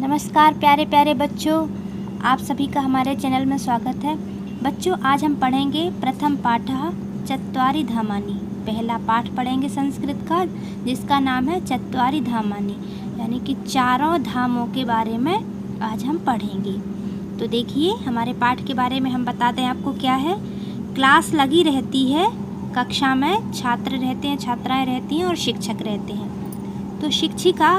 नमस्कार प्यारे प्यारे बच्चों, आप सभी का हमारे चैनल में स्वागत है। बच्चों, आज हम पढ़ेंगे प्रथम पाठः चत्वारि धामानि। पहला पाठ पढ़ेंगे संस्कृत का, जिसका नाम है चत्वारि धामानि, यानी कि चारों धामों के बारे में आज हम पढ़ेंगे। तो देखिए, हमारे पाठ के बारे में हम बताते हैं आपको क्या है। क्लास लगी रहती है, कक्षा में छात्र रहते हैं, छात्राएँ रहती हैं और शिक्षक रहते हैं। तो शिक्षिका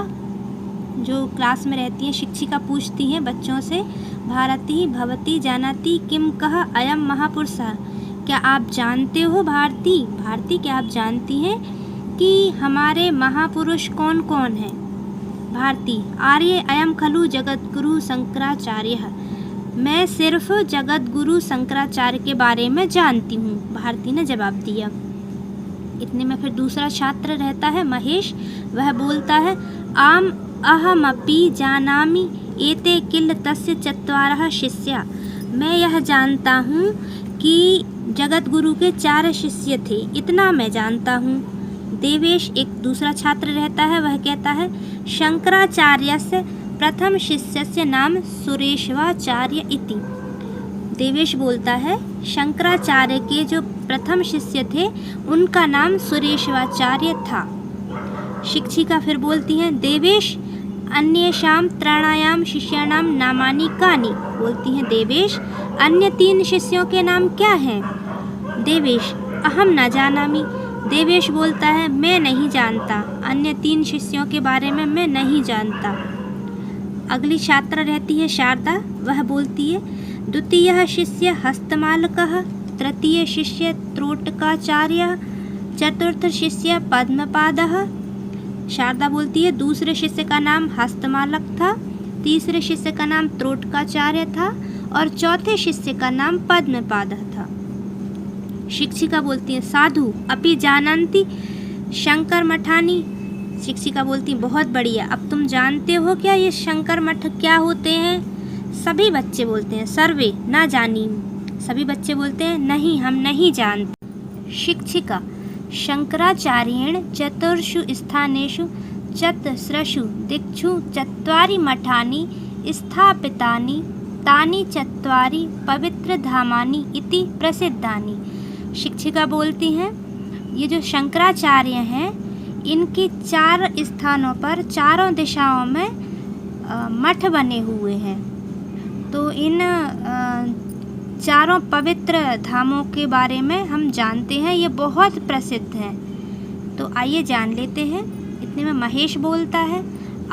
जो क्लास में रहती हैं, शिक्षिका पूछती हैं बच्चों से, भारती भवती जानाति किम कह अयम महापुरुषः। क्या आप जानते हो भारती क्या आप जानती हैं कि हमारे महापुरुष कौन कौन हैं? भारती, आर्य अयम खलु जगद्गुरु शंकराचार्यः। मैं सिर्फ जगद्गुरु शंकराचार्य के बारे में जानती हूँ, भारती ने जवाब दिया। इतने में फिर दूसरा छात्र रहता है महेश, वह बोलता है, आम अहमपि जानामि एते किल तस्य चत्वारः शिष्या। मैं यह जानता हूँ कि जगद्गुरु के 4 शिष्य थे, इतना मैं जानता हूँ। देवेश, एक दूसरा छात्र रहता है, वह कहता है, शंकराचार्यस्य प्रथम शिष्यस्य नाम सुरेश्वाचार्य इति। देवेश बोलता है, शंकराचार्य के जो प्रथम शिष्य थे उनका नाम सुरेश्वाचार्य था। शिक्षिका फिर बोलती हैं, देवेश अन्येषां त्रयाणां शिष्याणां नामानि कानि। बोलती हैं, देवेश अन्य 3 शिष्यों के नाम क्या हैं? देवेश, अहम न जानामि। देवेश बोलता है, मैं नहीं जानता, अन्य 3 शिष्यों के बारे में मैं नहीं जानता। अगली छात्रा रहती है शारदा, वह बोलती है, द्वितीयः शिष्य हस्तमालकः, तृतीय शिष्य त्रोटकाचार्यः, चतुर्थ शिष्य पद्मपादः। शारदा बोलती है, दूसरे शिष्य का नाम हस्तमालक था, तीसरे शिष्य का नाम त्रोटकाचार्य था और चौथे शिष्य का नाम पद्मपाद था। शिक्षिका बोलती है, साधु अपि जानन्ति शंकर मठानि। शिक्षिका बोलती है, बहुत बढ़िया, अब तुम जानते हो क्या ये शंकर मठ क्या होते हैं? सभी बच्चे बोलते हैं, सर्वे न जानी। सभी बच्चे बोलते हैं, नहीं, हम नहीं जानते। शिक्षिका, शंकराचार्येण चतुर्षु स्थानेषु चतस्रषु दिक्षु चत्वारि मठानि स्थापितानि तानि चत्वारि पवित्रधामानि इति प्रसिद्धानि। शिक्षिका बोलती हैं, ये जो शंकराचार्य हैं, इनके 4 स्थानों पर चारों दिशाओं में मठ बने हुए हैं। तो इन चारों पवित्र धामों के बारे में हम जानते हैं, ये बहुत प्रसिद्ध हैं। तो आइए जान लेते हैं। इतने में महेश बोलता है,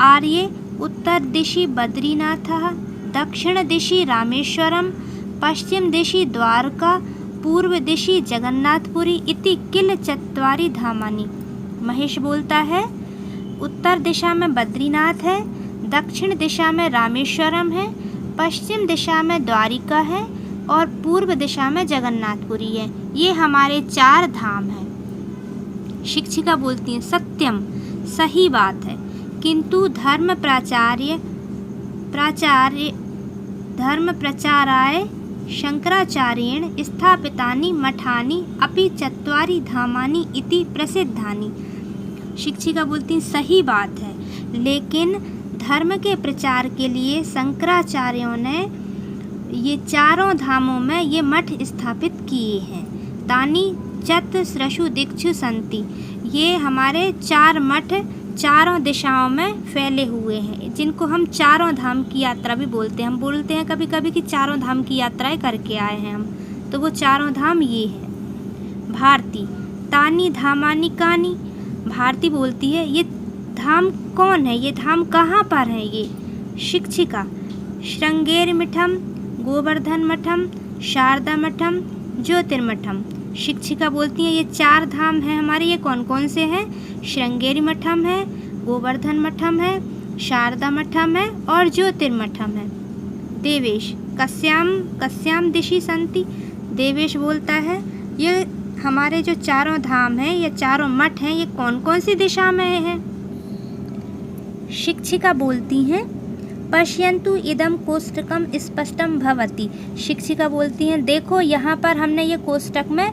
आर्ये उत्तर दिशि बद्रीनाथः, दक्षिण दिशि रामेश्वरम, पश्चिम दिशि द्वारका, पूर्व दिशि जगन्नाथपुरी इति किल चत्वारि धामानि। महेश बोलता है, उत्तर दिशा में बद्रीनाथ है, दक्षिण दिशा में रामेश्वरम है, पश्चिम दिशा में द्वारिका है और पूर्व दिशा में जगन्नाथपुरी है। ये हमारे 4 धाम हैं। शिक्षिका बोलती हैं, सत्यम, सही बात है, किंतु धर्म प्रचाराय शंकराचार्येण स्थापितानि मठानि अपि चत्वारि धामानि इति प्रसिद्धानि। शिक्षिका बोलती हैं, सही बात है, लेकिन धर्म के प्रचार के लिए शंकराचार्यों ने ये चारों धामों में ये मठ स्थापित किए हैं। तानि चतस्रषु दिक्षु सन्ति, ये हमारे 4 मठ चारों दिशाओं में फैले हुए हैं, जिनको हम चारों धाम की यात्रा भी बोलते हैं। हम बोलते हैं कभी कभी कि चारों धाम की यात्राएं करके आए हैं हम, तो वो चारों धाम ये हैं। भारती, तानि धामानि कानि। भारती बोलती है, ये धाम कौन है, ये धाम कहाँ पर है ये? शिक्षिका, श्रृंगेरी मठम, गोवर्धन मठम, शारदा मठम, ज्योतिर्मठम। शिक्षिका बोलती हैं, ये 4 धाम हैं हमारे, ये कौन कौन से हैं? श्रृंगेरी मठम है, गोवर्धन मठम है, शारदा मठम है और ज्योतिर्मठम है। देवेश, कस्याम दिशि सन्ति। देवेश बोलता है, ये हमारे जो चारों धाम हैं, ये चारों मठ हैं, ये कौन कौन सी दिशा में हैं? शिक्षिका बोलती हैं, पश्यन्तु इदं कोष्टकं स्पष्टं भवति। शिक्षिका बोलती हैं, देखो यहाँ पर हमने ये कोष्टक में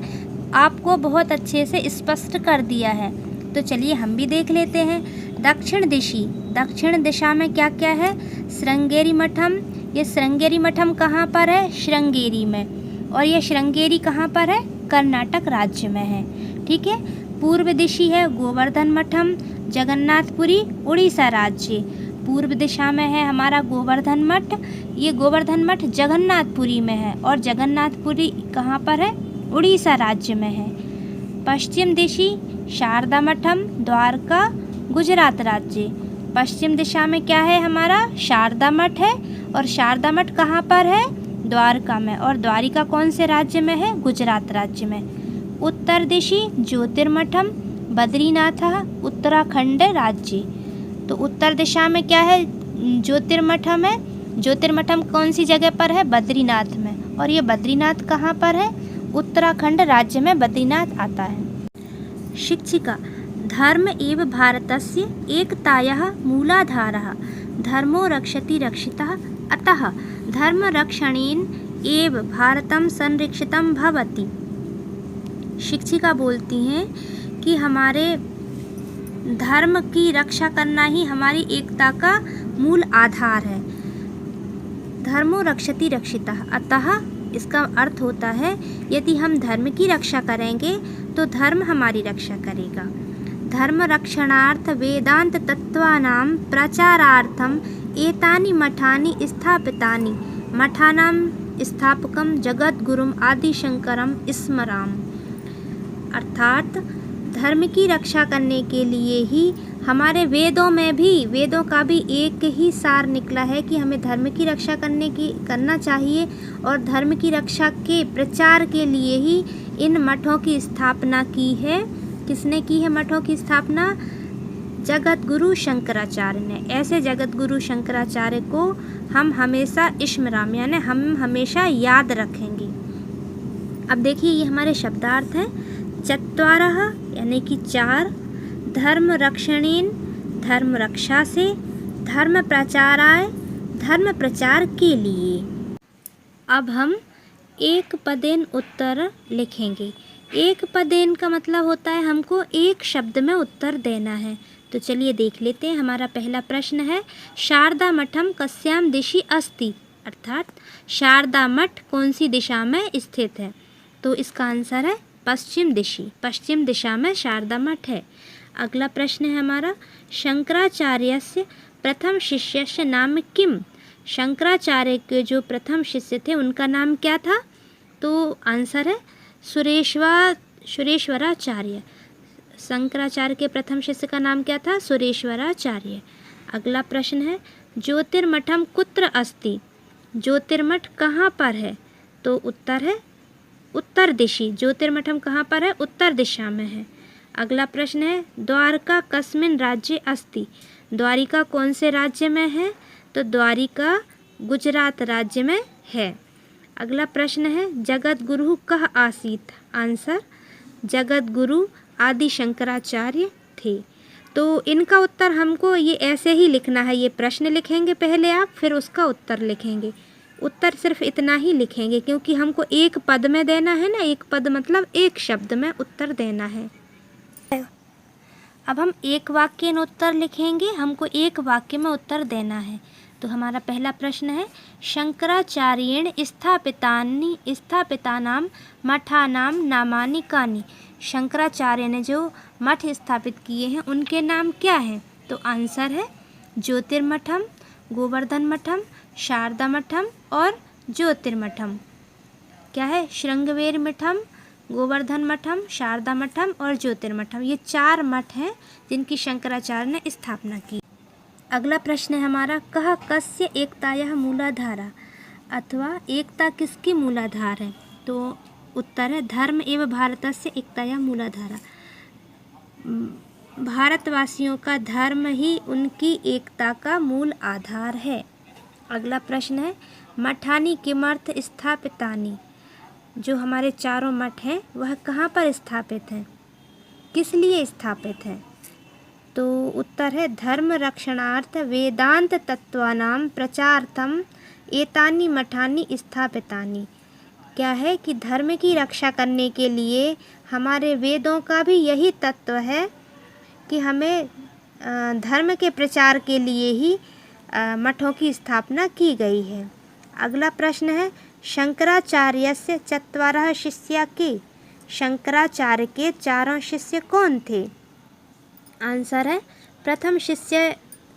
आपको बहुत अच्छे से स्पष्ट कर दिया है, तो चलिए हम भी देख लेते हैं। दक्षिण दिशा में क्या क्या है? श्रृंगेरी मठम, ये श्रृंगेरी मठम कहाँ पर है? श्रृंगेरी में। और ये श्रृंगेरी कहाँ पर है? कर्नाटक राज्य में है। ठीक है। पूर्व दिशि है गोवर्धन मठम, जगन्नाथपुरी, उड़ीसा राज्य। पूर्व दिशा में है हमारा गोवर्धन मठ, ये गोवर्धन मठ जगन्नाथपुरी में है और जगन्नाथपुरी कहाँ पर है? उड़ीसा राज्य में है। पश्चिम दिशि शारदा मठम, द्वारका, गुजरात राज्य। पश्चिम दिशा में क्या है हमारा? शारदा मठ है और शारदा मठ कहाँ पर है? द्वारका में। और द्वारिका कौन से राज्य में है? गुजरात राज्य में। उत्तर दिशि ज्योतिर्मठम, बद्रीनाथ, उत्तराखंड राज्य। तो उत्तर दिशा में क्या है? ज्योतिर्मठम है। ज्योतिर्मठम कौन सी जगह पर है? बद्रीनाथ में। और ये बद्रीनाथ कहाँ पर है? उत्तराखंड राज्य में बद्रीनाथ आता है। शिक्षिका, धर्म एव भारतस्य एकतायाः मूलाधारः, धर्मो रक्षति रक्षितः, अतः धर्मरक्षणेन एव भारतं संरक्षितं भवति। शिक्षिका बोलती हैं कि हमारे धर्म की रक्षा करना ही हमारी एकता का मूल आधार है। धर्मो रक्षति रक्षितः, अतः इसका अर्थ होता है यदि हम धर्म की रक्षा करेंगे तो धर्म हमारी रक्षा करेगा। धर्म रक्षणार्थ वेदांत तत्वानां प्रचारार्थम एतानि मठानि स्थापितानि, मठानां स्थापकं जगद्गुरुम आदिशंकरम स्मराम। अर्थात धर्म की रक्षा करने के लिए ही हमारे वेदों का भी एक ही सार निकला है कि हमें धर्म की रक्षा करना चाहिए और धर्म की रक्षा के प्रचार के लिए ही इन मठों की स्थापना की है। किसने की है मठों की स्थापना? जगत गुरु शंकराचार्य ने। ऐसे जगत गुरु शंकराचार्य को हम हमेशा स्मराम यानी हम हमेशा याद रखेंगे। अब देखिए ये हमारे शब्दार्थ हैं। चत्वारः यानी कि 4, धर्म रक्षणेन धर्म रक्षा से, धर्म प्रचाराय धर्म प्रचार के लिए। अब हम एक पदेन उत्तर लिखेंगे। एक पदेन का मतलब होता है हमको एक शब्द में उत्तर देना है। तो चलिए देख लेते हैं। हमारा पहला प्रश्न है शारदा मठम कस्याम दिशि अस्ति, अर्थात शारदा मठ कौन सी दिशा में स्थित है? तो इसका आंसर है पश्चिम दिशि, पश्चिम दिशा में शारदा मठ है। अगला प्रश्न है हमारा शंकराचार्यस्य प्रथम शिष्यस्य नाम किम, शंकराचार्य के जो प्रथम शिष्य थे उनका नाम क्या था? तो आंसर है सुरेश्वराचार्य। शंकराचार्य के प्रथम शिष्य का नाम क्या था? सुरेश्वराचार्य। अगला प्रश्न है ज्योतिर्मठम कुत्र अस्ति, ज्योतिर्मठ कहाँ पर है? तो उत्तर है उत्तर दिशि। ज्योतिर्मठम कहाँ पर है? उत्तर दिशा में है। अगला प्रश्न है द्वारका कस्मिन् राज्ये अस्ति, द्वारिका कौन से राज्य में है? तो द्वारिका गुजरात राज्य में है। अगला प्रश्न है जगत गुरु कः आसीत्, आंसर जगत गुरु आदि शंकराचार्य थे। तो इनका उत्तर हमको ये ऐसे ही लिखना है। ये प्रश्न लिखेंगे पहले आप, फिर उसका उत्तर लिखेंगे। उत्तर सिर्फ इतना ही लिखेंगे क्योंकि हमको एक पद में देना है ना, एक पद मतलब एक शब्द में उत्तर देना है। अब हम एक वाक्य में उत्तर लिखेंगे, हमको एक वाक्य में उत्तर देना है। तो हमारा पहला प्रश्न है शंकराचार्येण स्थापितानां मठानां नामानि कानि, शंकराचार्य ने जो मठ स्थापित किए हैं उनके नाम क्या हैं? तो आंसर है ज्योतिर्मठम, गोवर्धन मठम, शारदा मठम और ज्योतिर्मठम। क्या है? श्रृंगवेर मठम, गोवर्धन मठम, शारदा मठम और ज्योतिर्मठम। ये 4 मठ हैं जिनकी शंकराचार्य ने स्थापना की। अगला प्रश्न है हमारा कः कस्य एकतायाः मूलाधारा, अथवा एकता किसकी मूलाधार है? तो उत्तर है धर्म एवं भारतस्य एकतायाः मूलाधारा। भारतवासियों का धर्म ही उनकी एकता का मूल आधार है। अगला प्रश्न है मठानि किमर्थ स्थापितानि, जो हमारे 4 मठ हैं वह कहाँ पर स्थापित हैं, किस लिए स्थापित हैं? तो उत्तर है धर्म रक्षणार्थ वेदांत तत्वानां प्रचारार्थम एतानि मठानि स्थापितानि। क्या है कि धर्म की रक्षा करने के लिए हमारे वेदों का भी यही तत्व है कि हमें धर्म के प्रचार के लिए ही मठों की स्थापना की गई है। अगला प्रश्न है, शंकराचार्यस्य चत्वारः शिष्या के। शंकराचार्य के 4 शिष्य कौन थे? आंसर है, प्रथम शिष्य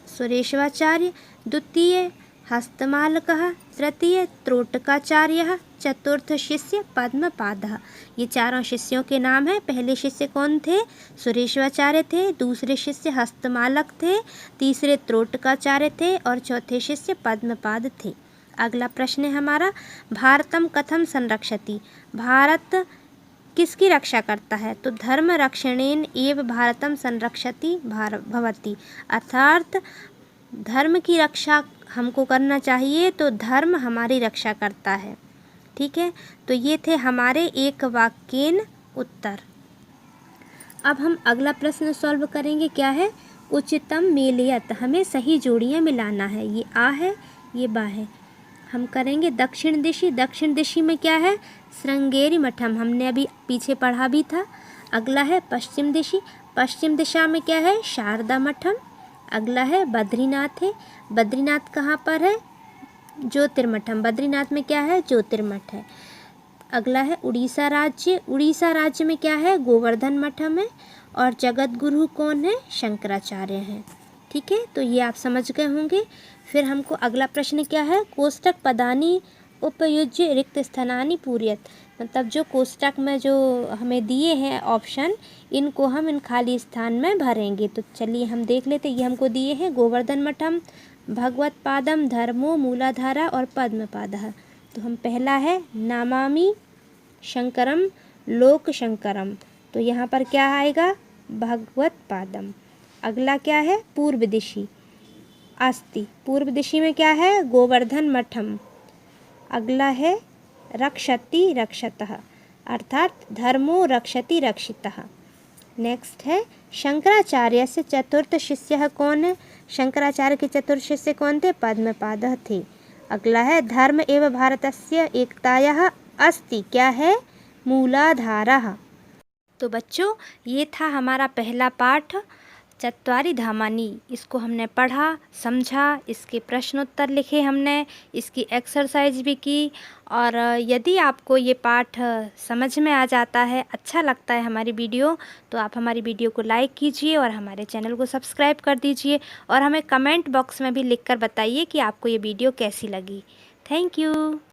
सुरेश्वाचार्य, द्वितीय हस्तमालकः, तृतीय त्रोटकाचार्यः, चतुर्थ शिष्य पद्मपादः। ये 4 शिष्यों के नाम हैं। पहले शिष्य कौन थे? सुरेश्वाचार्य थे, दूसरे शिष्य हस्तमालक थे, तीसरे त्रोटकाचार्य थे और चौथे शिष्य पद्मपाद थे। अगला प्रश्न है हमारा, भारतम कथम संरक्षति। भारत किसकी रक्षा करता है? तो धर्म रक्षणेन एव भारतम संरक्षति भवति। अर्थात धर्म की रक्षा हमको करना चाहिए, तो धर्म हमारी रक्षा करता है। ठीक है, तो ये थे हमारे एक वाक्येन उत्तर। अब हम अगला प्रश्न सॉल्व करेंगे। क्या है? उचितम मेलयत। हमें सही जोड़ियाँ मिलाना है। ये आ है, ये बा है। हम करेंगे दक्षिण दिशि। दक्षिण दिशि में क्या है? श्रृंगेरी मठम, हमने अभी पीछे पढ़ा भी था। अगला है पश्चिम दिशि। पश्चिम दिशा में क्या है? शारदा मठम। अगला है बद्रीनाथ है। बद्रीनाथ कहाँ पर है? ज्योतिर्मठम। बद्रीनाथ में क्या है? ज्योतिर्मठ है। अगला है उड़ीसा राज्य। उड़ीसा राज्य में क्या है? गोवर्धन मठम है। और जगत गुरु कौन है? शंकराचार्य हैं। ठीक है, तो ये आप समझ गए होंगे। फिर हमको अगला प्रश्न क्या है? कोष्टक पदानि उपयुज्य रिक्त स्थानानि पूरयत। मतलब जो कोष्टक में जो हमें दिए हैं ऑप्शन, इनको हम इन खाली स्थान में भरेंगे। तो चलिए हम देख लेते। ये हमको दिए हैं गोवर्धन मठम, भगवत पादम, धर्मो, मूलाधारा और पद्मपादः। तो हम पहला है नमामि शंकरम लोक शंकरम। तो यहाँ पर क्या आएगा? भगवत पादम। अगला क्या है? पूर्व दिशि अस्ति। पूर्व दिशि में क्या है? गोवर्धन मठम। अगला है रक्षति रक्षतः, अर्थात धर्मो रक्षति रक्षितः। नेक्स्ट है शंकराचार्य से चतुर्थ शिष्य कौन है? शंकराचार्य के चतुर्थ शिष्य कौन थे? पद्मपादः थे। अगला है धर्म एवं भारतस्य एकतायाः अस्ति। क्या है? मूलाधारः। तो बच्चों, ये था हमारा पहला पाठ चत्वारि धामानि। इसको हमने पढ़ा, समझा, इसके प्रश्न उत्तर लिखे हमने, इसकी एक्सरसाइज भी की। और यदि आपको ये पाठ समझ में आ जाता है, अच्छा लगता है हमारी वीडियो, तो आप हमारी वीडियो को लाइक कीजिए और हमारे चैनल को सब्सक्राइब कर दीजिए। और हमें कमेंट बॉक्स में भी लिखकर बताइए कि आपको ये वीडियो कैसी लगी। Thank you.